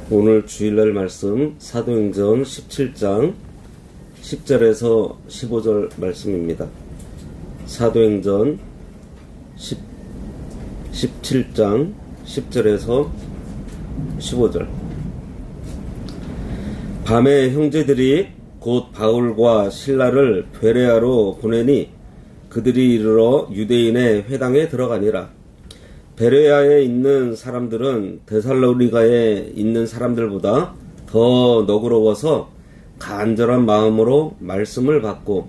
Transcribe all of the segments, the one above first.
오늘 주일날 말씀 사도행전 17장 10절에서 15절 말씀입니다. 사도행전 17장 10절에서 15절. 밤에 형제들이 곧 바울과 실라를 베레아로 보내니 그들이 이르러 유대인의 회당에 들어가니라. 베레아에 있는 사람들은 데살로니가에 있는 사람들보다 더 너그러워서 간절한 마음으로 말씀을 받고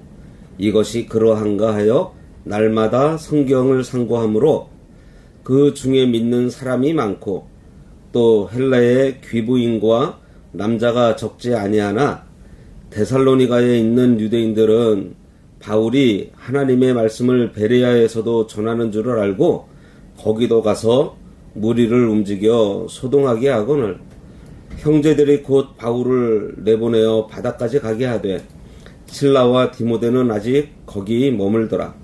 이것이 그러한가 하여 날마다 성경을 상고하므로 그 중에 믿는 사람이 많고 또 헬라의 귀부인과 남자가 적지 아니하나 데살로니가에 있는 유대인들은 바울이 하나님의 말씀을 베레아에서도 전하는 줄을 알고 거기도 가서 무리를 움직여 소동하게 하거늘 형제들이 곧 바울을 내보내어 바다까지 가게 하되 실라와 디모데는 아직 거기 머물더라.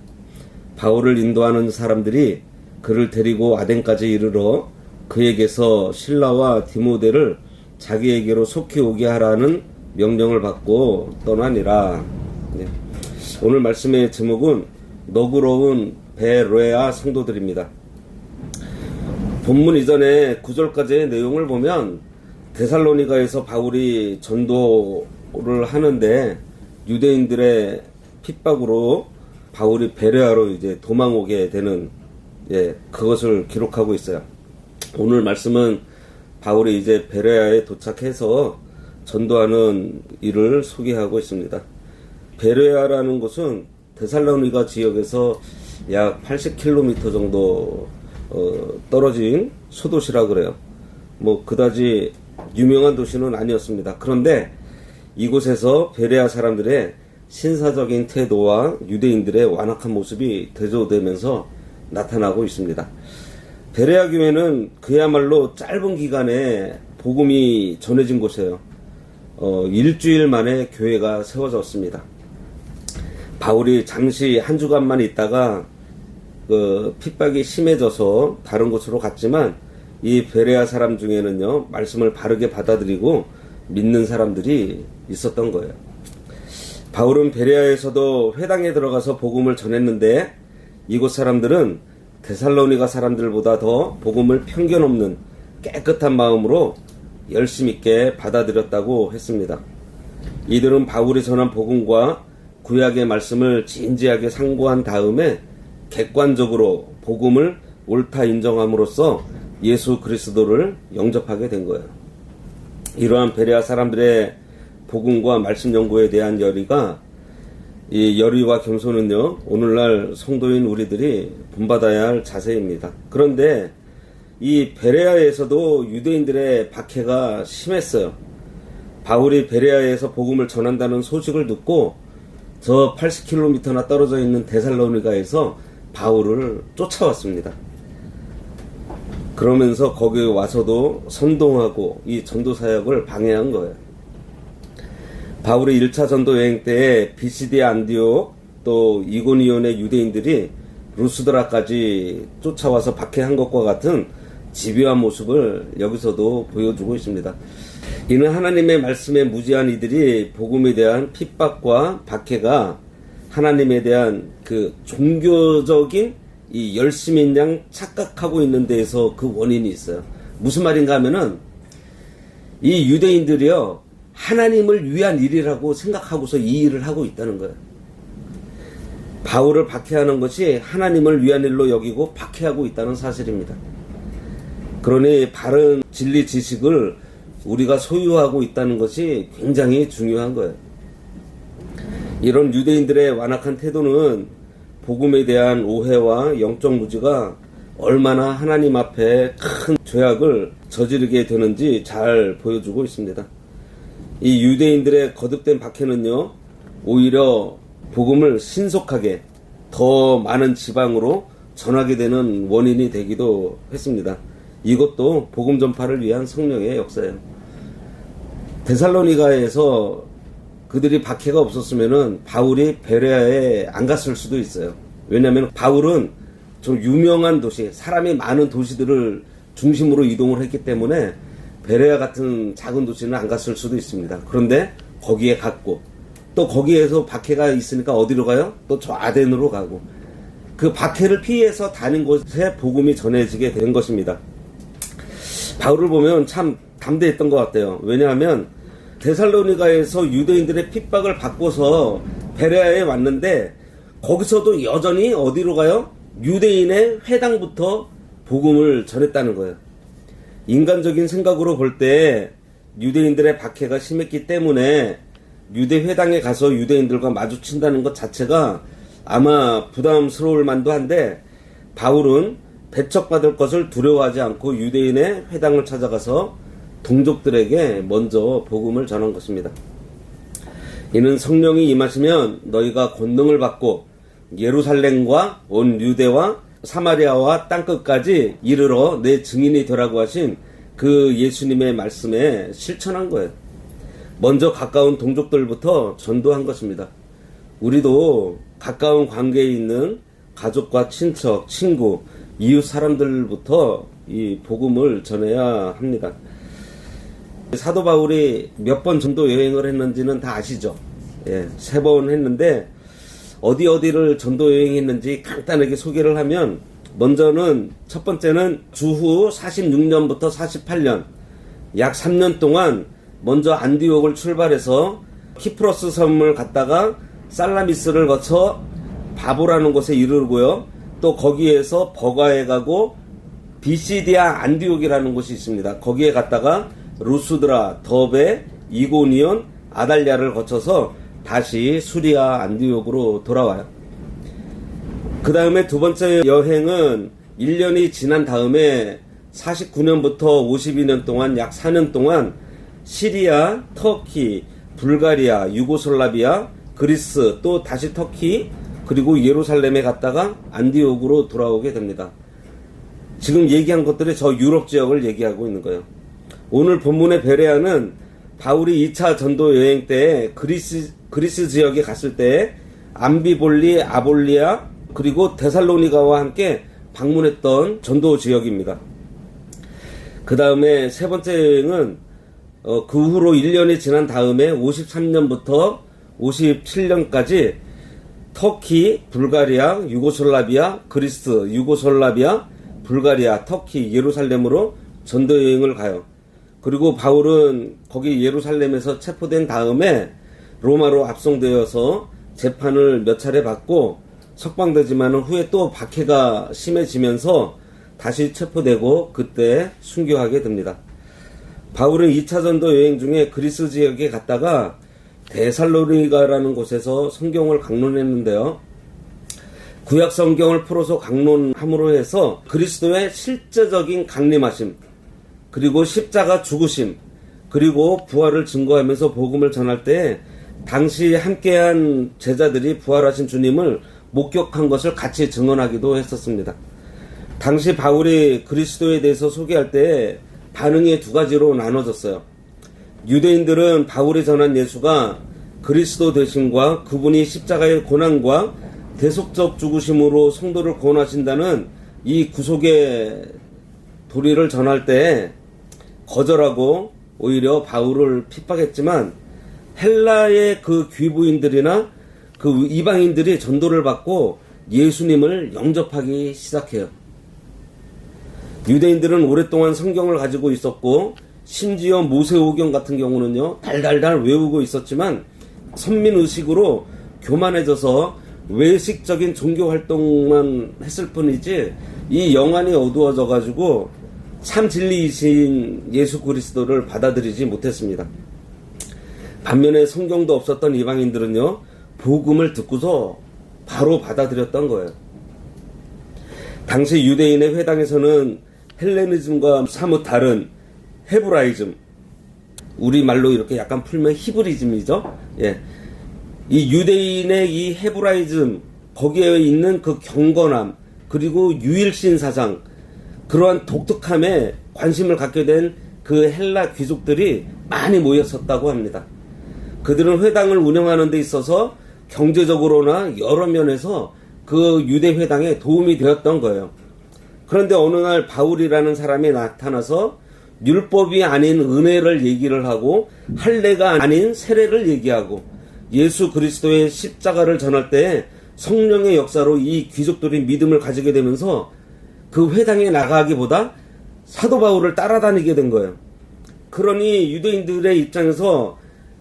바울을 인도하는 사람들이 그를 데리고 아덴까지 이르러 그에게서 실라와 디모데를 자기에게로 속히 오게 하라는 명령을 받고 떠나니라. 네. 오늘 말씀의 제목은 너그러운 베레아 성도들입니다. 본문 이전에 9절까지의 내용을 보면 데살로니가에서 바울이 전도를 하는데 유대인들의 핍박으로 바울이 베레아로 이제 도망오게 되는 그것을 기록하고 있어요. 오늘 말씀은 바울이 이제 베레아에 도착해서 전도하는 일을 소개하고 있습니다. 베레아라는 곳은 데살로니가 지역에서 약 80km 정도 떨어진 소도시라 그래요. 그다지 유명한 도시는 아니었습니다. 그런데 이곳에서 베레아 사람들의 신사적인 태도와 유대인들의 완악한 모습이 대조되면서 나타나고 있습니다. 베레아 교회는 그야말로 짧은 기간에 복음이 전해진 곳이에요. 일주일 만에 교회가 세워졌습니다. 바울이 잠시 한 주간만 있다가 핍박이 심해져서 다른 곳으로 갔지만 이 베레아 사람 중에는요 말씀을 바르게 받아들이고 믿는 사람들이 있었던 거예요. 바울은 베레아에서도 회당에 들어가서 복음을 전했는데 이곳 사람들은 데살로니가 사람들보다 더 복음을 편견 없는 깨끗한 마음으로 열심 있게 받아들였다고 했습니다. 이들은 바울이 전한 복음과 구약의 말씀을 진지하게 상고한 다음에 객관적으로 복음을 옳다 인정함으로써 예수 그리스도를 영접하게 된 거예요. 이러한 베레아 사람들의 복음과 말씀 연구에 대한 열의가 이 열의와 겸손은요 오늘날 성도인 우리들이 본받아야 할 자세입니다. 그런데 이 베레아에서도 유대인들의 박해가 심했어요. 바울이 베레아에서 복음을 전한다는 소식을 듣고 저 80km나 떨어져 있는 데살로니가에서 바울을 쫓아왔습니다. 그러면서 거기 와서도 선동하고 이 전도 사역을 방해한 거예요. 바울의 1차 전도 여행 때에 비시디아 안디옥 또 이고니온의 유대인들이 루스드라까지 쫓아와서 박해한 것과 같은 집요한 모습을 여기서도 보여주고 있습니다. 이는 하나님의 말씀에 무지한 이들이 복음에 대한 핍박과 박해가 하나님에 대한 그 종교적인 이 열심인 양 착각하고 있는 데에서 그 원인이 있어요. 무슨 말인가 하면은 이 유대인들이요 하나님을 위한 일이라고 생각하고서 이 일을 하고 있다는 거예요. 바울을 박해하는 것이 하나님을 위한 일로 여기고 박해하고 있다는 사실입니다. 그러니 바른 진리 지식을 우리가 소유하고 있다는 것이 굉장히 중요한 거예요. 이런 유대인들의 완악한 태도는 복음에 대한 오해와 영적 무지가 얼마나 하나님 앞에 큰 죄악을 저지르게 되는지 잘 보여주고 있습니다. 이 유대인들의 거듭된 박해는요 오히려 복음을 신속하게 더 많은 지방으로 전하게 되는 원인이 되기도 했습니다. 이것도 복음 전파를 위한 성령의 역사예요. 데살로니가에서 그들이 박해가 없었으면은 바울이 베레아에 안 갔을 수도 있어요. 왜냐하면 바울은 좀 유명한 도시, 사람이 많은 도시들을 중심으로 이동을 했기 때문에 베레아 같은 작은 도시는 안 갔을 수도 있습니다. 그런데 거기에 갔고, 또 거기에서 박해가 있으니까 어디로 가요? 또 저 아덴으로 가고, 그 박해를 피해서 다닌 곳에 복음이 전해지게 된 것입니다. 바울을 보면 참 담대했던 것 같아요. 왜냐하면 데살로니가에서 유대인들의 핍박을 받고서 베레아에 왔는데, 거기서도 여전히 어디로 가요? 유대인의 회당부터 복음을 전했다는 거예요. 인간적인 생각으로 볼 때 유대인들의 박해가 심했기 때문에 유대 회당에 가서 유대인들과 마주친다는 것 자체가 아마 부담스러울 만도 한데, 바울은 배척받을 것을 두려워하지 않고 유대인의 회당을 찾아가서 동족들에게 먼저 복음을 전한 것입니다. 이는 성령이 임하시면 너희가 권능을 받고 예루살렘과 온 유대와 사마리아와 땅끝까지 이르러 내 증인이 되라고 하신 그 예수님의 말씀에 실천한 거예요. 먼저 가까운 동족들부터 전도한 것입니다. 우리도 가까운 관계에 있는 가족과 친척, 친구, 이웃 사람들부터 이 복음을 전해야 합니다. 사도 바울이 몇 번 전도 여행을 했는지는 다 아시죠? 예, 3번 했는데 어디를 전도 여행했는지 간단하게 소개를 하면, 먼저는 첫 번째는 주후 46년부터 48년 약 3년 동안 먼저 안디옥을 출발해서 키프로스 섬을 갔다가 살라미스를 거쳐 바보라는 곳에 이르고요. 또 거기에서 버가에 가고 비시디아 안디옥이라는 곳이 있습니다. 거기에 갔다가 루스드라, 더베, 이고니온, 아달랴를 거쳐서 다시 수리아 안디옥으로 돌아와요. 그 다음에 두 번째 여행은 1년이 지난 다음에 49년부터 52년 동안 약 4년 동안 시리아, 터키, 불가리아, 유고슬라비아, 그리스, 또 다시 터키, 그리고 예루살렘에 갔다가 안디옥으로 돌아오게 됩니다. 지금 얘기한 것들이 저 유럽 지역을 얘기하고 있는 거예요. 오늘 본문의 베레아는 바울이 2차 전도 여행 때 그리스 지역에 갔을 때 암비볼리, 아볼리아, 그리고 데살로니가와 함께 방문했던 전도 지역입니다. 그 다음에 세 번째 여행은 그 후로 1년이 지난 다음에 53년부터 57년까지 터키, 불가리아, 유고슬라비아, 그리스, 유고슬라비아, 불가리아, 터키, 예루살렘으로 전도 여행을 가요. 그리고 바울은 거기 예루살렘에서 체포된 다음에 로마로 압송되어서 재판을 몇 차례 받고 석방되지만 후에 또 박해가 심해지면서 다시 체포되고 그때 순교하게 됩니다. 바울은 2차 전도 여행 중에 그리스 지역에 갔다가 데살로니가라는 곳에서 성경을 강론했는데요. 구약 성경을 풀어서 강론함으로 해서 그리스도의 실제적인 강림하심, 그리고 십자가 죽으심, 그리고 부활을 증거하면서 복음을 전할 때 당시 함께한 제자들이 부활하신 주님을 목격한 것을 같이 증언하기도 했었습니다. 당시 바울이 그리스도에 대해서 소개할 때 반응이 두 가지로 나눠졌어요. 유대인들은 바울이 전한 예수가 그리스도 되심과 그분이 십자가의 고난과 대속적 죽으심으로 성도를 구원하신다는 이 구속의 도리를 전할 때 거절하고 오히려 바울을 핍박했지만, 헬라의 그 귀부인들이나 그 이방인들이 전도를 받고 예수님을 영접하기 시작해요. 유대인들은 오랫동안 성경을 가지고 있었고 심지어 모세오경 같은 경우는요 달달달 외우고 있었지만 선민의식으로 교만해져서 외식적인 종교활동만 했을 뿐이지 이 영안이 어두워져 가지고 참 진리이신 예수 그리스도를 받아들이지 못했습니다. 반면에 성경도 없었던 이방인들은요 복음을 듣고서 바로 받아들였던 거예요. 당시 유대인의 회당에서는 헬레니즘과 사뭇 다른 헤브라이즘, 우리말로 이렇게 약간 풀면 히브리즘이죠. 예. 이 유대인의 이 헤브라이즘, 거기에 있는 그 경건함, 그리고 유일신 사상, 그러한 독특함에 관심을 갖게 된 그 헬라 귀족들이 많이 모였었다고 합니다. 그들은 회당을 운영하는 데 있어서 경제적으로나 여러 면에서 그 유대 회당에 도움이 되었던 거예요. 그런데 어느 날 바울이라는 사람이 나타나서 율법이 아닌 은혜를 얘기를 하고 할례가 아닌 세례를 얘기하고 예수 그리스도의 십자가를 전할 때 성령의 역사로 이 귀족들이 믿음을 가지게 되면서 그 회당에 나가기보다 사도 바울을 따라다니게 된 거예요. 그러니 유대인들의 입장에서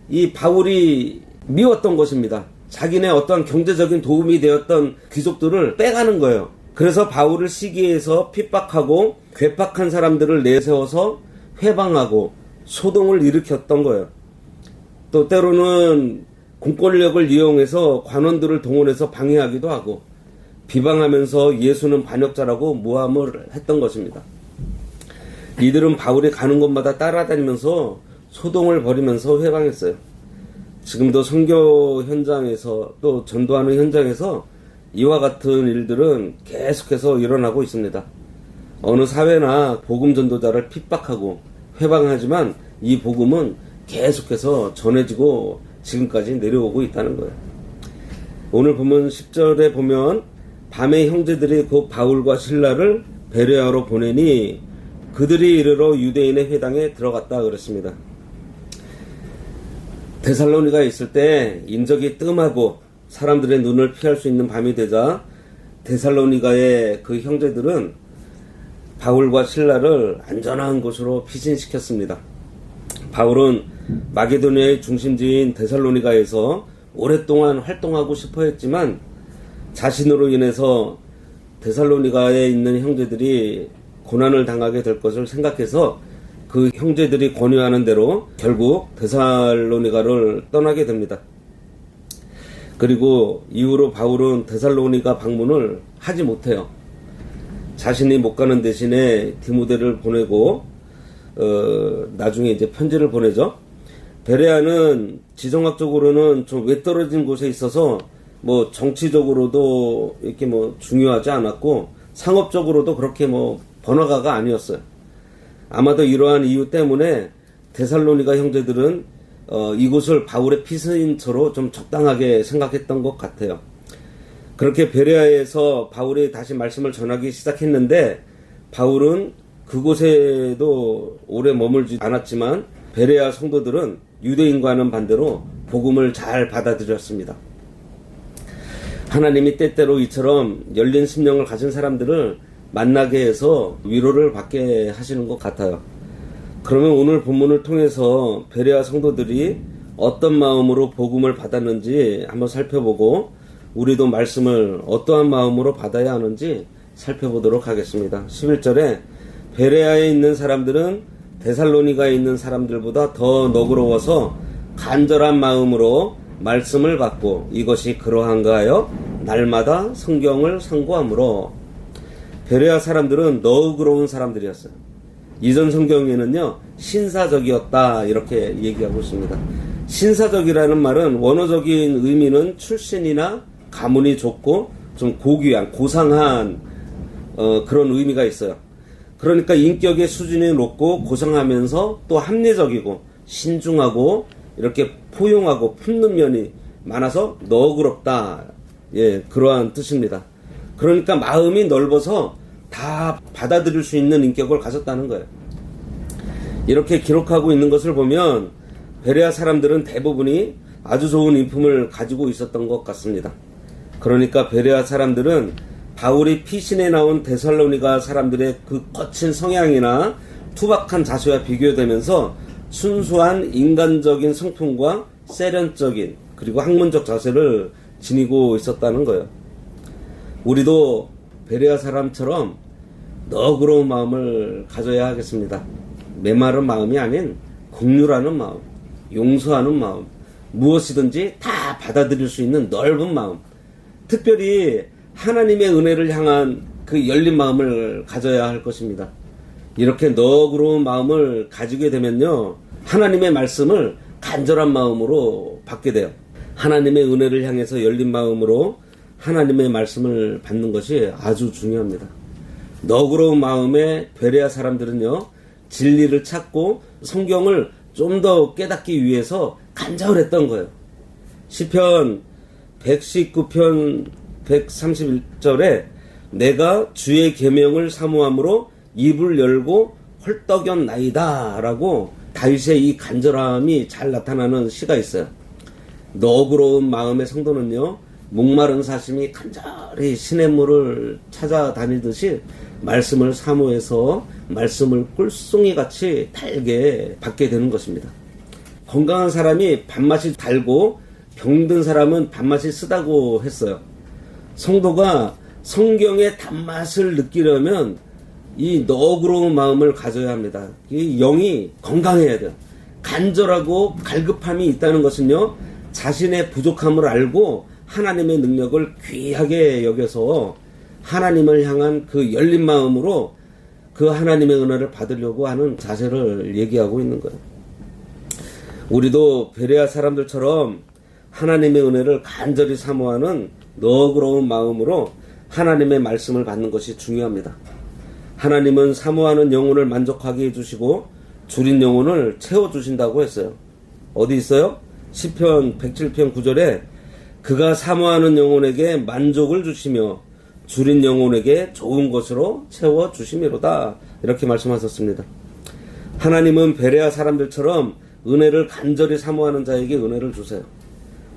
이 바울이 미웠던 것입니다. 자기네 어떤 경제적인 도움이 되었던 귀족들을 빼가는 거예요. 그래서 바울을 시기해서 핍박하고 괴팍한 사람들을 내세워서 회방하고 소동을 일으켰던 거예요. 또 때로는 공권력을 이용해서 관원들을 동원해서 방해하기도 하고 비방하면서 예수는 반역자라고 모함을 했던 것입니다. 이들은 바울이 가는 곳마다 따라다니면서 소동을 벌이면서 회방했어요. 지금도 선교 현장에서 또 전도하는 현장에서 이와 같은 일들은 계속해서 일어나고 있습니다. 어느 사회나 복음 전도자를 핍박하고 회방하지만 이 복음은 계속해서 전해지고 지금까지 내려오고 있다는 거예요. 오늘 보면 10절에 보면 밤에 형제들이 곧 바울과 실라를 베레아로 보내니 그들이 이르러 유대인의 회당에 들어갔다 그랬습니다. 데살로니가에 있을 때 인적이 뜸하고 사람들의 눈을 피할 수 있는 밤이 되자 데살로니가의 그 형제들은 바울과 실라를 안전한 곳으로 피신시켰습니다. 바울은 마게도니아의 중심지인 데살로니가에서 오랫동안 활동하고 싶어 했지만 자신으로 인해서 데살로니가에 있는 형제들이 고난을 당하게 될 것을 생각해서 그 형제들이 권유하는 대로 결국 데살로니가를 떠나게 됩니다. 그리고 이후로 바울은 데살로니가 방문을 하지 못해요. 자신이 못 가는 대신에 디모데를 보내고 나중에 이제 편지를 보내죠. 베레아는 지정학적으로는 좀 외떨어진 곳에 있어서 뭐 정치적으로도 이렇게 뭐 중요하지 않았고 상업적으로도 그렇게 뭐 번화가가 아니었어요. 아마도 이러한 이유 때문에 데살로니가 형제들은 이곳을 바울의 피신처로 좀 적당하게 생각했던 것 같아요. 그렇게 베레아에서 바울이 다시 말씀을 전하기 시작했는데 바울은 그곳에도 오래 머물지 않았지만 베레아 성도들은 유대인과는 반대로 복음을 잘 받아들였습니다. 하나님이 때때로 이처럼 열린 심령을 가진 사람들을 만나게 해서 위로를 받게 하시는 것 같아요. 그러면 오늘 본문을 통해서 베레아 성도들이 어떤 마음으로 복음을 받았는지 한번 살펴보고 우리도 말씀을 어떠한 마음으로 받아야 하는지 살펴보도록 하겠습니다. 11절에 베레아에 있는 사람들은 데살로니가에 있는 사람들보다 더 너그러워서 간절한 마음으로 말씀을 받고 이것이 그러한가 하여 날마다 성경을 상고함으로. 베레아 사람들은 너그러운 사람들이었어요. 이전 성경에는요 신사적이었다 이렇게 얘기하고 있습니다. 신사적이라는 말은 원어적인 의미는 출신이나 가문이 좋고 좀 고귀한 고상한 그런 의미가 있어요. 그러니까 인격의 수준이 높고 고상하면서 또 합리적이고 신중하고 이렇게 포용하고 품는 면이 많아서 너그럽다. 예, 그러한 뜻입니다. 그러니까 마음이 넓어서 다 받아들일 수 있는 인격을 가졌다는 거예요. 이렇게 기록하고 있는 것을 보면 베레아 사람들은 대부분이 아주 좋은 인품을 가지고 있었던 것 같습니다. 그러니까 베레아 사람들은 바울이 피신에 나온 데살로니가 사람들의 그 거친 성향이나 투박한 자세와 비교되면서 순수한 인간적인 성품과 세련적인 그리고 학문적 자세를 지니고 있었다는 거예요. 우리도 베레아 사람처럼 너그러운 마음을 가져야 하겠습니다. 메마른 마음이 아닌 긍휼하는 마음, 용서하는 마음, 무엇이든지 다 받아들일 수 있는 넓은 마음, 특별히 하나님의 은혜를 향한 그 열린 마음을 가져야 할 것입니다. 이렇게 너그러운 마음을 가지게 되면요 하나님의 말씀을 간절한 마음으로 받게 돼요. 하나님의 은혜를 향해서 열린 마음으로 하나님의 말씀을 받는 것이 아주 중요합니다. 너그러운 마음의 베레아 사람들은요 진리를 찾고 성경을 좀 더 깨닫기 위해서 간절했던 거예요. 시편 119편 131절에 내가 주의 계명을 사모함으로 입을 열고 헐떡였나이다 라고 다윗의 이 간절함이 잘 나타나는 시가 있어요. 너그러운 마음의 성도는요, 목마른 사심이 간절히 시냇물을 찾아다니듯이 말씀을 사모해서 말씀을 꿀송이같이 달게 받게 되는 것입니다. 건강한 사람이 밥맛이 달고 병든 사람은 밥맛이 쓰다고 했어요. 성도가 성경의 단맛을 느끼려면 이 너그러운 마음을 가져야 합니다. 이 영이 건강해야 돼요. 간절하고 갈급함이 있다는 것은요, 자신의 부족함을 알고 하나님의 능력을 귀하게 여겨서 하나님을 향한 그 열린 마음으로 그 하나님의 은혜를 받으려고 하는 자세를 얘기하고 있는 거예요. 우리도 베레아 사람들처럼 하나님의 은혜를 간절히 사모하는 너그러운 마음으로 하나님의 말씀을 받는 것이 중요합니다. 하나님은 사모하는 영혼을 만족하게 해주시고 줄인 영혼을 채워주신다고 했어요. 어디 있어요? 시편 107편 9절에 그가 사모하는 영혼에게 만족을 주시며 줄인 영혼에게 좋은 것으로 채워주시미로다, 이렇게 말씀하셨습니다. 하나님은 베레아 사람들처럼 은혜를 간절히 사모하는 자에게 은혜를 주세요.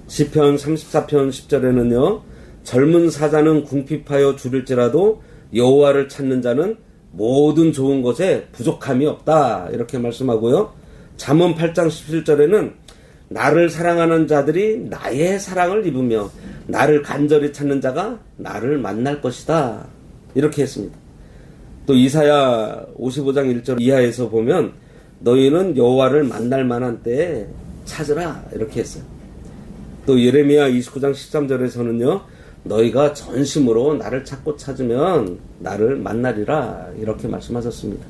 시편 34편 10절에는요, 젊은 사자는 궁핍하여 줄일지라도 여호와를 찾는 자는 모든 좋은 것에 부족함이 없다, 이렇게 말씀하고요. 잠언 8장 17절에는 나를 사랑하는 자들이 나의 사랑을 입으며 나를 간절히 찾는 자가 나를 만날 것이다, 이렇게 했습니다. 또 이사야 55장 1절 이하에서 보면 너희는 여호와를 만날 만한 때에 찾으라, 이렇게 했어요. 또 예레미야 29장 13절에서는요, 너희가 전심으로 나를 찾고 찾으면 나를 만나리라, 이렇게 말씀하셨습니다.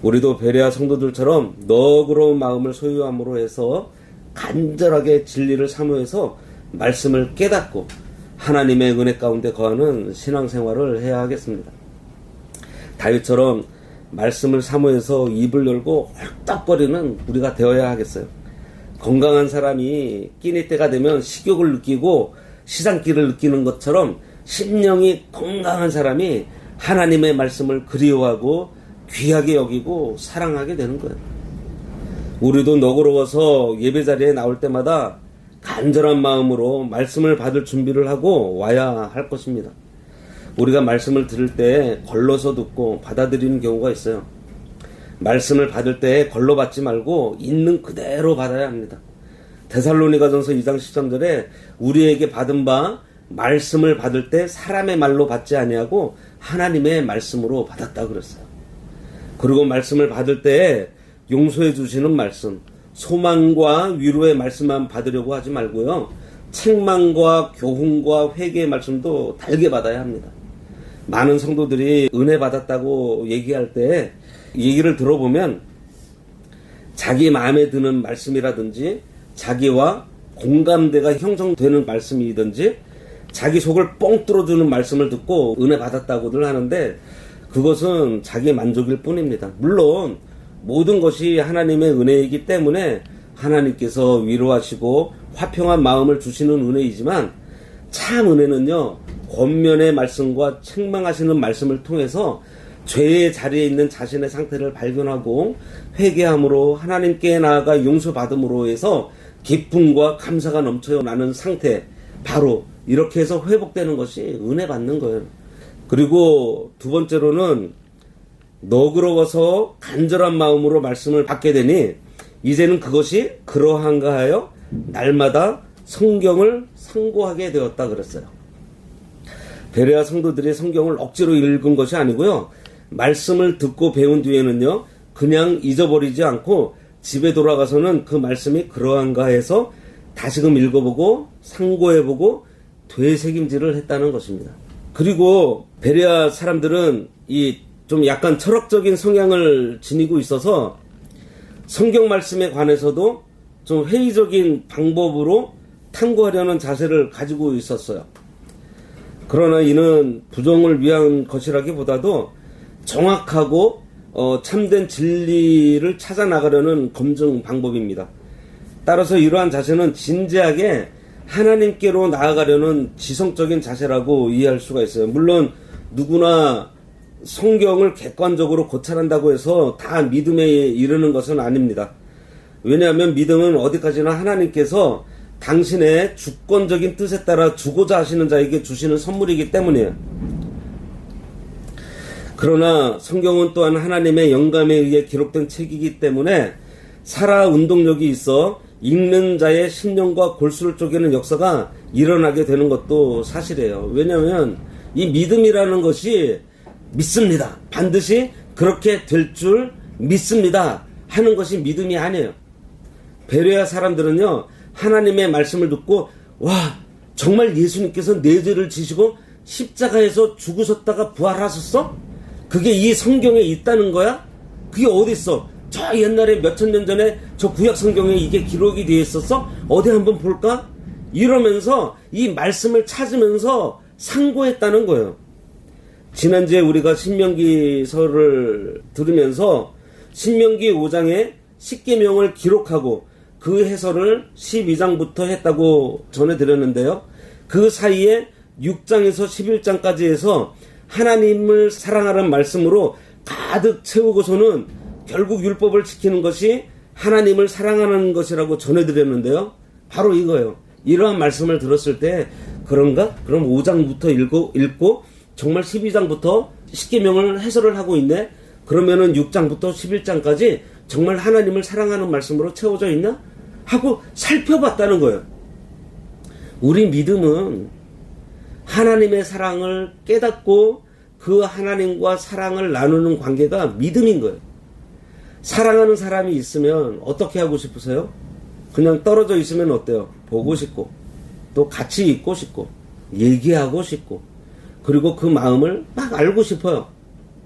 우리도 베레아 성도들처럼 너그러운 마음을 소유함으로 해서 간절하게 진리를 사모해서 말씀을 깨닫고 하나님의 은혜 가운데 거하는 신앙생활을 해야 하겠습니다. 다윗처럼 말씀을 사모해서 입을 열고 헐떡거리는 우리가 되어야 하겠어요. 건강한 사람이 끼니 때가 되면 식욕을 느끼고 시장기를 느끼는 것처럼 심령이 건강한 사람이 하나님의 말씀을 그리워하고 귀하게 여기고 사랑하게 되는 거예요. 우리도 너그러워서 예배자리에 나올 때마다 간절한 마음으로 말씀을 받을 준비를 하고 와야 할 것입니다. 우리가 말씀을 들을 때 걸러서 듣고 받아들이는 경우가 있어요. 말씀을 받을 때 걸러 받지 말고 있는 그대로 받아야 합니다. 데살로니가전서 2장 13절에 우리에게 받은 바 말씀을 받을 때 사람의 말로 받지 아니하고 하나님의 말씀으로 받았다 그랬어요. 그리고 말씀을 받을 때 용서해 주시는 말씀, 소망과 위로의 말씀만 받으려고 하지 말고요, 책망과 교훈과 회개의 말씀도 달게 받아야 합니다. 많은 성도들이 은혜 받았다고 얘기할 때 얘기를 들어보면 자기 마음에 드는 말씀이라든지 자기와 공감대가 형성되는 말씀이든지 자기 속을 뻥 뚫어주는 말씀을 듣고 은혜 받았다고들 하는데 그것은 자기 만족일 뿐입니다. 물론 모든 것이 하나님의 은혜이기 때문에 하나님께서 위로하시고 화평한 마음을 주시는 은혜이지만 참 은혜는요, 권면의 말씀과 책망하시는 말씀을 통해서 죄의 자리에 있는 자신의 상태를 발견하고 회개함으로 하나님께 나아가 용서받음으로 해서 기쁨과 감사가 넘쳐나는 상태, 바로 이렇게 해서 회복되는 것이 은혜 받는 거예요. 그리고 두 번째로는 너그러워서 간절한 마음으로 말씀을 받게 되니 이제는 그것이 그러한가 하여 날마다 성경을 상고하게 되었다 그랬어요. 베레아 성도들이 성경을 억지로 읽은 것이 아니고요, 말씀을 듣고 배운 뒤에는요, 그냥 잊어버리지 않고 집에 돌아가서는 그 말씀이 그러한가 해서 다시금 읽어보고 상고해보고 되새김질을 했다는 것입니다. 그리고 베레아 사람들은 이 좀 약간 철학적인 성향을 지니고 있어서 성경 말씀에 관해서도 좀 회의적인 방법으로 탐구하려는 자세를 가지고 있었어요. 그러나 이는 부정을 위한 것이라기보다도 정확하고 참된 진리를 찾아 나가려는 검증 방법입니다. 따라서 이러한 자세는 진지하게 하나님께로 나아가려는 지성적인 자세라고 이해할 수가 있어요. 물론 누구나 성경을 객관적으로 고찰한다고 해서 다 믿음에 이르는 것은 아닙니다. 왜냐하면 믿음은 어디까지나 하나님께서 당신의 주권적인 뜻에 따라 주고자 하시는 자에게 주시는 선물이기 때문이에요. 그러나 성경은 또한 하나님의 영감에 의해 기록된 책이기 때문에 살아 운동력이 있어 읽는 자의 심령과 골수를 쪼개는 역사가 일어나게 되는 것도 사실이에요. 왜냐하면 이 믿음이라는 것이 믿습니다, 반드시 그렇게 될 줄 믿습니다 하는 것이 믿음이 아니에요. 베레아 사람들은요, 하나님의 말씀을 듣고 와, 정말 예수님께서 내 죄를 지시고 십자가에서 죽으셨다가 부활하셨어? 그게 이 성경에 있다는 거야? 그게 어디 있어? 저 옛날에 몇천 년 전에 저 구약 성경에 이게 기록이 되어 있었어? 어디 한번 볼까? 이러면서 이 말씀을 찾으면서 상고했다는 거예요. 지난주에 우리가 신명기서를 들으면서 신명기 5장에 십계명을 기록하고 그 해설을 12장부터 했다고 전해드렸는데요. 그 사이에 6장에서 11장까지 해서 하나님을 사랑하는 말씀으로 가득 채우고서는 결국 율법을 지키는 것이 하나님을 사랑하는 것이라고 전해드렸는데요. 바로 이거예요. 이러한 말씀을 들었을 때 그런가? 그럼 5장부터 읽고 정말 12장부터 십계명을 해설을 하고 있네? 그러면은 6장부터 11장까지 정말 하나님을 사랑하는 말씀으로 채워져 있나? 하고 살펴봤다는 거예요. 우리 믿음은 하나님의 사랑을 깨닫고 그 하나님과 사랑을 나누는 관계가 믿음인 거예요. 사랑하는 사람이 있으면 어떻게 하고 싶으세요? 그냥 떨어져 있으면 어때요? 보고 싶고, 또 같이 있고 싶고, 얘기하고 싶고, 그리고 그 마음을 막 알고 싶어요.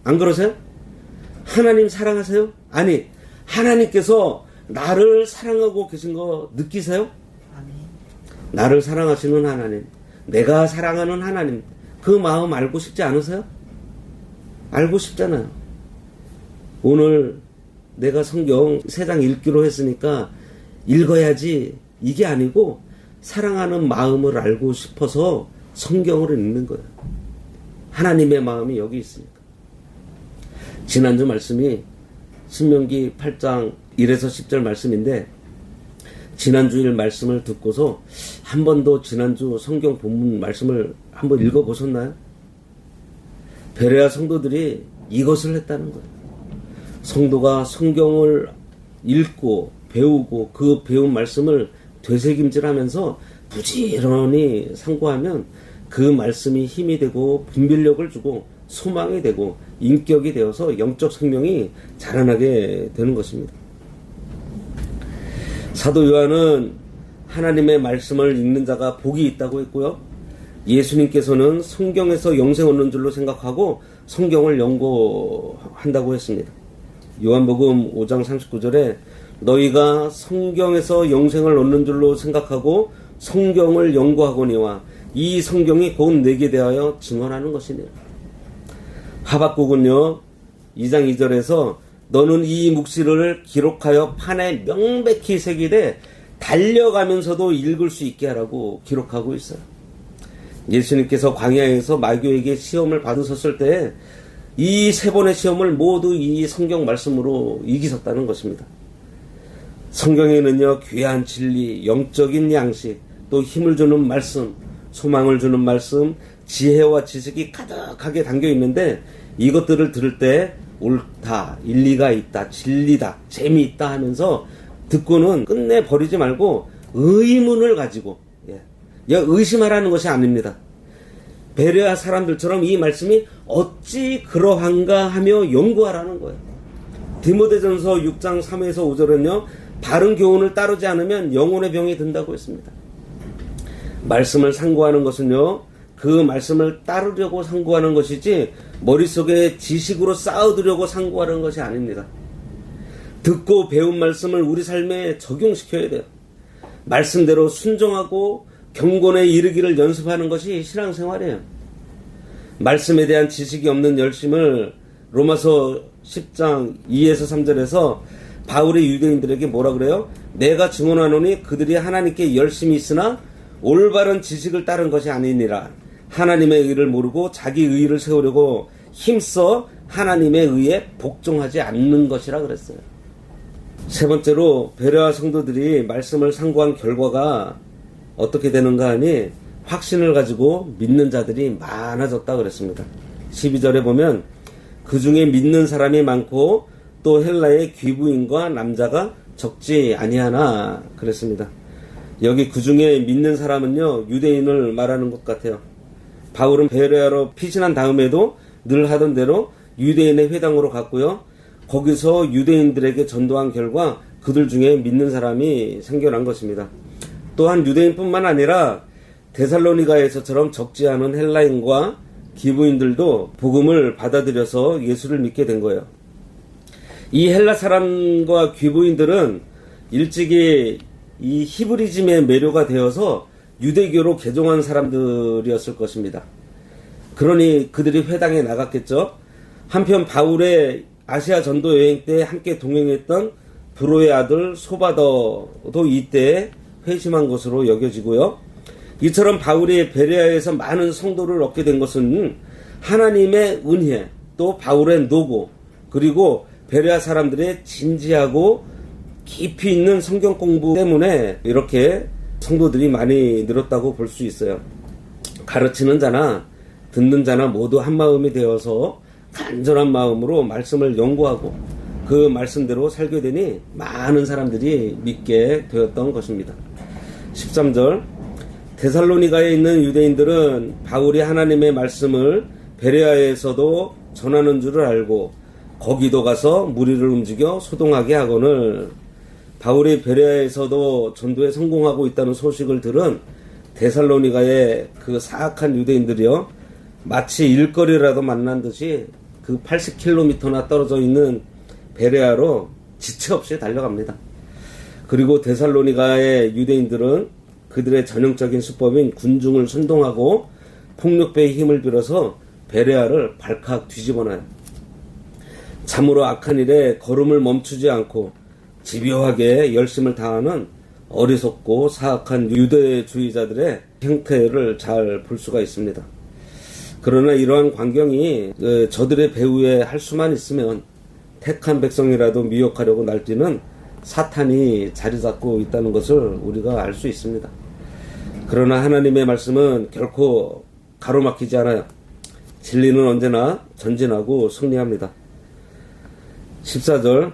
안 그러세요? 하나님 사랑하세요? 아니, 하나님께서 나를 사랑하고 계신 거 느끼세요? 나를 사랑하시는 하나님, 내가 사랑하는 하나님, 그 마음 알고 싶지 않으세요? 알고 싶잖아요. 오늘 내가 성경 3장 읽기로 했으니까 읽어야지, 이게 아니고 사랑하는 마음을 알고 싶어서 성경을 읽는 거예요. 하나님의 마음이 여기 있으니까. 지난주 말씀이 신명기 8장 1에서 10절 말씀인데, 지난주일 말씀을 듣고서 한 번도 지난주 성경 본문 말씀을 한번 읽어보셨나요? 베레아 성도들이 이것을 했다는 거예요. 성도가 성경을 읽고 배우고 그 배운 말씀을 되새김질하면서 부지런히 상고하면 그 말씀이 힘이 되고 분별력을 주고 소망이 되고 인격이 되어서 영적 생명이 자라나게 되는 것입니다. 사도 요한은 하나님의 말씀을 읽는 자가 복이 있다고 했고요. 예수님께서는 성경에서 영생 얻는 줄로 생각하고 성경을 연구한다고 했습니다. 요한복음 5장 39절에 너희가 성경에서 영생을 얻는 줄로 생각하고 성경을 연구하거니와 이 성경이 곧 내게 대하여 증언하는 것이니라. 하박국은요 2장 2절에서 너는 이 묵시를 기록하여 판에 명백히 새기되 달려가면서도 읽을 수 있게 하라고 기록하고 있어요. 예수님께서 광야에서 마귀에게 시험을 받으셨을 때 이 3번의 시험을 모두 이 성경 말씀으로 이기셨다는 것입니다. 성경에는요 귀한 진리, 영적인 양식, 또 힘을 주는 말씀, 소망을 주는 말씀, 지혜와 지식이 가득하게 담겨 있는데 이것들을 들을 때 옳다, 일리가 있다, 진리다, 재미있다 하면서 듣고는 끝내 버리지 말고 의문을 가지고, 의심하라는 것이 아닙니다. 베레아 사람들처럼 이 말씀이 어찌 그러한가 하며 연구하라는 거예요. 디모데전서 6장 3에서 5절은요 바른 교훈을 따르지 않으면 영혼의 병이 든다고 했습니다. 말씀을 상고하는 것은요 그 말씀을 따르려고 상고하는 것이지 머릿속에 지식으로 쌓아두려고 상고하는 것이 아닙니다. 듣고 배운 말씀을 우리 삶에 적용시켜야 돼요. 말씀대로 순종하고 경건에 이르기를 연습하는 것이 신앙생활이에요. 말씀에 대한 지식이 없는 열심을 로마서 10장 2에서 3절에서 바울이 유대인들에게 뭐라 그래요? 내가 증언하노니 그들이 하나님께 열심히 있으나 올바른 지식을 따른 것이 아니니라. 하나님의 의를 모르고 자기 의를 세우려고 힘써 하나님에 의해 복종하지 않는 것이라 그랬어요. 세 번째로 베레아 성도들이 말씀을 상고한 결과가 어떻게 되는가 하니 확신을 가지고 믿는 자들이 많아졌다 그랬습니다. 12절에 보면 그 중에 믿는 사람이 많고 또 헬라의 귀부인과 남자가 적지 아니하나 그랬습니다. 여기 그 중에 믿는 사람은요, 유대인을 말하는 것 같아요. 바울은 베레아로 피신한 다음에도 늘 하던 대로 유대인의 회당으로 갔고요. 거기서 유대인들에게 전도한 결과 그들 중에 믿는 사람이 생겨난 것입니다. 또한 유대인뿐만 아니라 데살로니가에서처럼 적지 않은 헬라인과 기부인들도 복음을 받아들여서 예수를 믿게 된 거예요. 이 헬라 사람과 귀부인들은 일찍이 이 히브리즘에 매료가 되어서 유대교로 개종한 사람들이었을 것입니다. 그러니 그들이 회당에 나갔겠죠. 한편 바울의 아시아 전도 여행 때 함께 동행했던 브로의 아들 소바더도 이때 회심한 것으로 여겨지고요. 이처럼 바울이 베레아에서 많은 성도를 얻게 된 것은 하나님의 은혜, 또 바울의 노고, 그리고 베레아 사람들의 진지하고 깊이 있는 성경 공부 때문에 이렇게 성도들이 많이 늘었다고 볼 수 있어요. 가르치는 자나 듣는 자나 모두 한 마음이 되어서 간절한 마음으로 말씀을 연구하고 그 말씀대로 살게 되니 많은 사람들이 믿게 되었던 것입니다. 13절 데살로니가에 있는 유대인들은 바울이 하나님의 말씀을 베레아에서도 전하는 줄을 알고 거기도 가서 무리를 움직여 소동하게 하거늘. 바울이 베레아에서도 전도에 성공하고 있다는 소식을 들은 데살로니가의 그 사악한 유대인들이요, 마치 일거리라도 만난 듯이 그 80km나 떨어져 있는 베레아로 지체 없이 달려갑니다. 그리고 데살로니가의 유대인들은 그들의 전형적인 수법인 군중을 선동하고 폭력배의 힘을 빌어서 베레아를 발칵 뒤집어놔요. 참으로 악한 일에 걸음을 멈추지 않고 집요하게 열심을 다하는 어리석고 사악한 유대주의자들의 형태를 잘 볼 수가 있습니다. 그러나 이러한 광경이 저들의 배후에 할 수만 있으면 택한 백성이라도 미혹하려고 날뛰는 사탄이 자리 잡고 있다는 것을 우리가 알 수 있습니다. 그러나 하나님의 말씀은 결코 가로막히지 않아요. 진리는 언제나 전진하고 승리합니다. 14절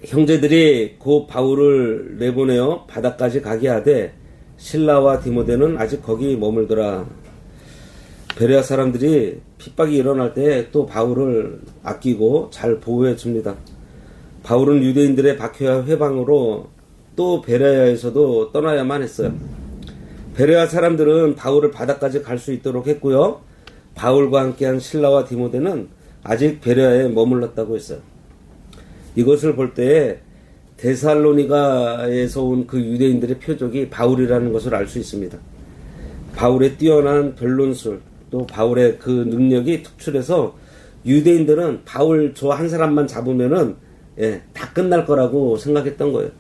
형제들이 곧 바울을 내보내어 바다까지 가게 하되 실라와 디모데는 아직 거기 머물더라. 베레아 사람들이 핍박이 일어날 때 또 바울을 아끼고 잘 보호해 줍니다. 바울은 유대인들의 박해와 회방으로 또 베레아에서도 떠나야만 했어요. 베레아 사람들은 바울을 바다까지 갈 수 있도록 했고요. 바울과 함께한 실라와 디모데는 아직 베레아에 머물렀다고 했어요. 이것을 볼 때 데살로니가에서 온 그 유대인들의 표적이 바울이라는 것을 알 수 있습니다. 바울의 뛰어난 변론술, 또 바울의 그 능력이 특출해서 유대인들은 바울 저 한 사람만 잡으면은 다 끝날 거라고 생각했던 거예요.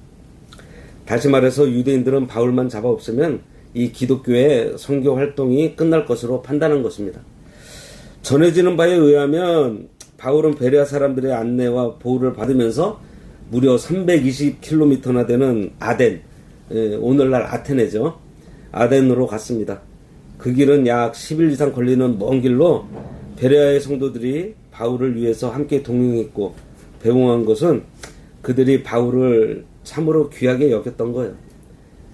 다시 말해서 유대인들은 바울만 잡아 없으면 이 기독교의 선교 활동이 끝날 것으로 판단한 것입니다. 전해지는 바에 의하면 바울은 베레아 사람들의 안내와 보호를 받으면서 무려 320km나 되는 아덴, 오늘날 아테네죠. 아덴으로 갔습니다. 그 길은 약 10일 이상 걸리는 먼 길로 베레아의 성도들이 바울을 위해서 함께 동행했고 배웅한 것은 그들이 바울을 참으로 귀하게 여겼던 거예요.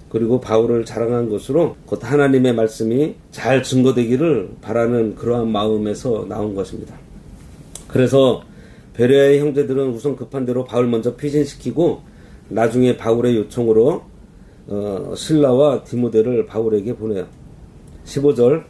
그리고 바울을 자랑한 것으로 곧 하나님의 말씀이 잘 증거되기를 바라는 그러한 마음에서 나온 것입니다. 그래서 베레아의 형제들은 우선 급한 대로 바울 먼저 피신시키고 나중에 바울의 요청으로 실라와 디모데를 바울에게 보내요. 15절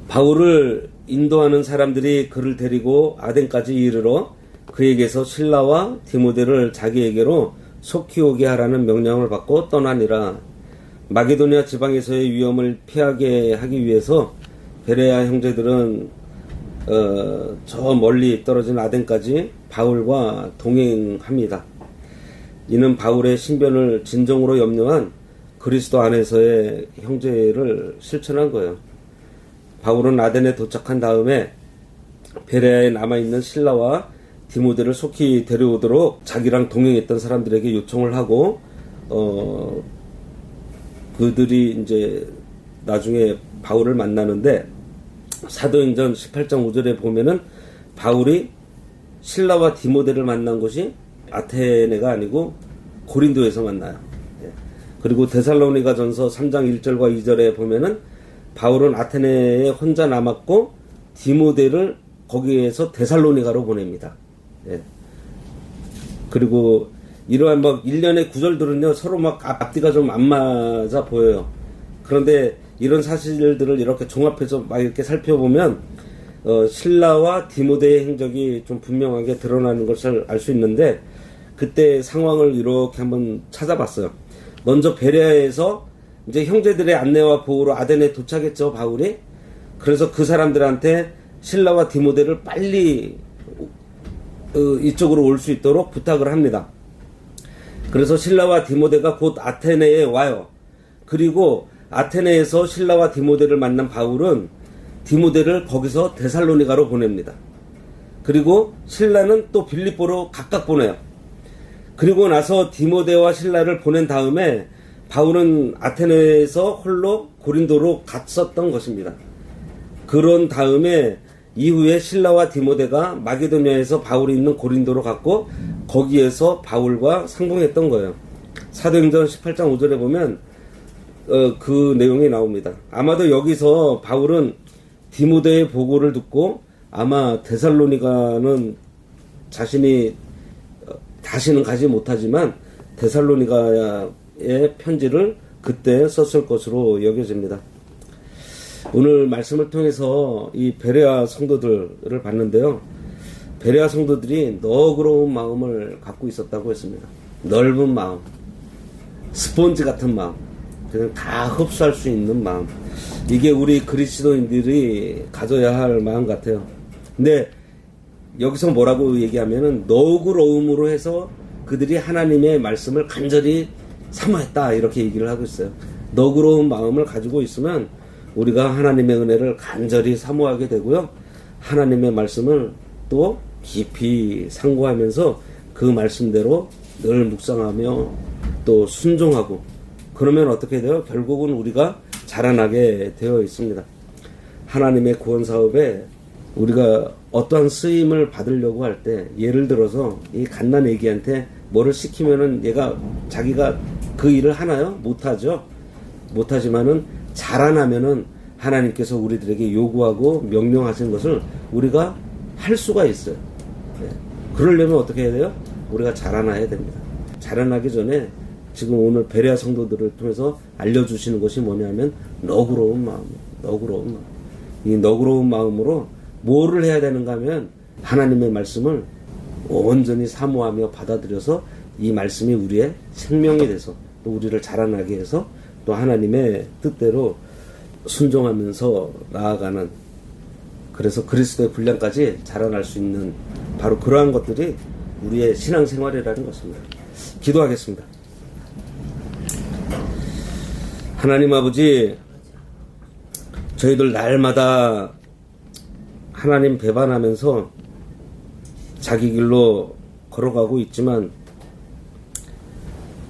바울을 인도하는 사람들이 그를 데리고 아덴까지 이르러 그에게서 실라와 디모데를 자기에게로 속히 오게 하라는 명령을 받고 떠나니라. 마게도니아 지방에서의 위험을 피하게 하기 위해서 베레아 형제들은 저 멀리 떨어진 아덴까지 바울과 동행합니다. 이는 바울의 신변을 진정으로 염려한 그리스도 안에서의 형제를 실천한 거예요. 바울은 아덴에 도착한 다음에 베레아에 남아있는 실라와 디모데를 속히 데려오도록 자기랑 동행했던 사람들에게 요청을 하고 그들이 이제 나중에 바울을 만나는데 사도행전 18장 5절에 보면은 바울이 실라와 디모데를 만난 곳이 아테네가 아니고 고린도에서 만나요. 그리고 데살로니가전서 3장 1절과 2절에 보면은 바울은 아테네에 혼자 남았고 디모데를 거기에서 데살로니가로 보냅니다. 그리고 이러한 막 일련의 구절들은요 서로 막 앞뒤가 좀 안 맞아 보여요. 그런데 이런 사실들을 이렇게 종합해서 막 이렇게 살펴보면 실라와 디모데의 행적이 좀 분명하게 드러나는 것을 알 수 있는데 그때 상황을 이렇게 한번 찾아봤어요. 먼저 베레아에서 이제 형제들의 안내와 보호로 아덴에 도착했죠, 바울이. 그래서 그 사람들한테 실라와 디모데를 빨리 이쪽으로 올 수 있도록 부탁을 합니다. 그래서 실라와 디모데가 곧 아테네에 와요. 그리고 아테네에서 실라와 디모데를 만난 바울은 디모데를 거기서 데살로니가로 보냅니다. 그리고 실라는 또 빌립보로 각각 보내요. 그리고 나서 디모데와 실라를 보낸 다음에 바울은 아테네에서 홀로 고린도로 갔었던 것입니다. 그런 다음에 이후에 실라와 디모데가 마게도냐에서 바울이 있는 고린도로 갔고 거기에서 바울과 상봉했던 거예요. 사도행전 18장 5절에 보면 그 내용이 나옵니다. 아마도 여기서 바울은 디모데의 보고를 듣고 아마 데살로니가는 자신이 다시는 가지 못하지만 데살로니가의 편지를 그때 썼을 것으로 여겨집니다. 오늘 말씀을 통해서 이 베레아 성도들을 봤는데요. 베레아 성도들이 너그러운 마음을 갖고 있었다고 했습니다. 넓은 마음, 스폰지 같은 마음, 그냥 다 흡수할 수 있는 마음. 이게 우리 그리스도인들이 가져야 할 마음 같아요. 근데 여기서 뭐라고 얘기하면은 너그러움으로 해서 그들이 하나님의 말씀을 간절히 사모했다 이렇게 얘기를 하고 있어요. 너그러운 마음을 가지고 있으면 우리가 하나님의 은혜를 간절히 사모하게 되고요. 하나님의 말씀을 또 깊이 상고하면서 그 말씀대로 늘 묵상하며 또 순종하고 그러면 어떻게 돼요? 결국은 우리가 자라나게 되어 있습니다. 하나님의 구원 사업에 우리가 어떠한 쓰임을 받으려고 할 때 예를 들어서 이 갓난애기한테 뭐를 시키면은 자기가 그 일을 하나요? 못하죠. 못하지만은 자라나면은 하나님께서 우리들에게 요구하고 명령하신 것을 우리가 할 수가 있어요. 그러려면 어떻게 해야 돼요? 우리가 자라나야 됩니다. 자라나기 전에 지금 오늘 베레아 성도들을 통해서 알려주시는 것이 뭐냐면 너그러운 마음, 너그러운 마음. 이 너그러운 마음으로 뭐를 해야 되는가 하면 하나님의 말씀을 온전히 사모하며 받아들여서 이 말씀이 우리의 생명이 돼서 또 우리를 자라나게 해서 또 하나님의 뜻대로 순종하면서 나아가는 그래서 그리스도의 분량까지 자라날 수 있는 바로 그러한 것들이 우리의 신앙생활이라는 것입니다. 기도하겠습니다. 하나님 아버지, 저희들 날마다 하나님 배반하면서 자기 길로 걸어가고 있지만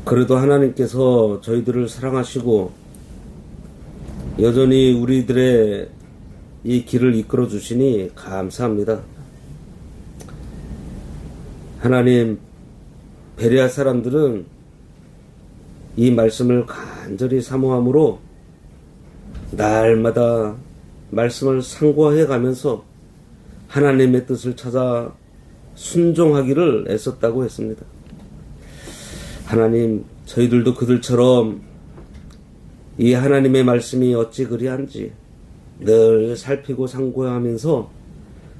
그래도 하나님께서 저희들을 사랑하시고 여전히 우리들의 이 길을 이끌어 주시니 감사합니다. 하나님, 베레아 사람들은 이 말씀을 간절히 사모함으로 날마다 말씀을 상고해 가면서 하나님의 뜻을 찾아 순종하기를 애썼다고 했습니다. 하나님, 저희들도 그들처럼 이 하나님의 말씀이 어찌 그리한지 늘 살피고 상고하면서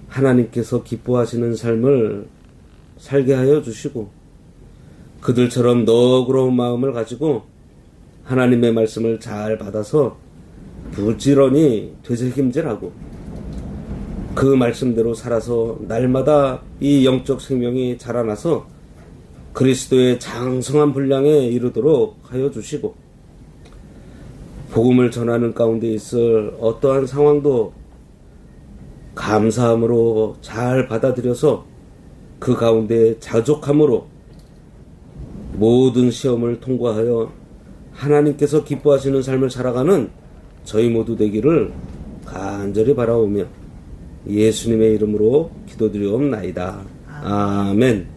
하나님께서 기뻐하시는 삶을 살게 하여 주시고 그들처럼 너그러운 마음을 가지고 하나님의 말씀을 잘 받아서 부지런히 되새김질하고 그 말씀대로 살아서 날마다 이 영적 생명이 자라나서 그리스도의 장성한 분량에 이르도록 하여 주시고 복음을 전하는 가운데 있을 어떠한 상황도 감사함으로 잘 받아들여서 그 가운데 자족함으로 모든 시험을 통과하여 하나님께서 기뻐하시는 삶을 살아가는 저희 모두 되기를 간절히 바라오며 예수님의 이름으로 기도드리옵나이다. 아멘.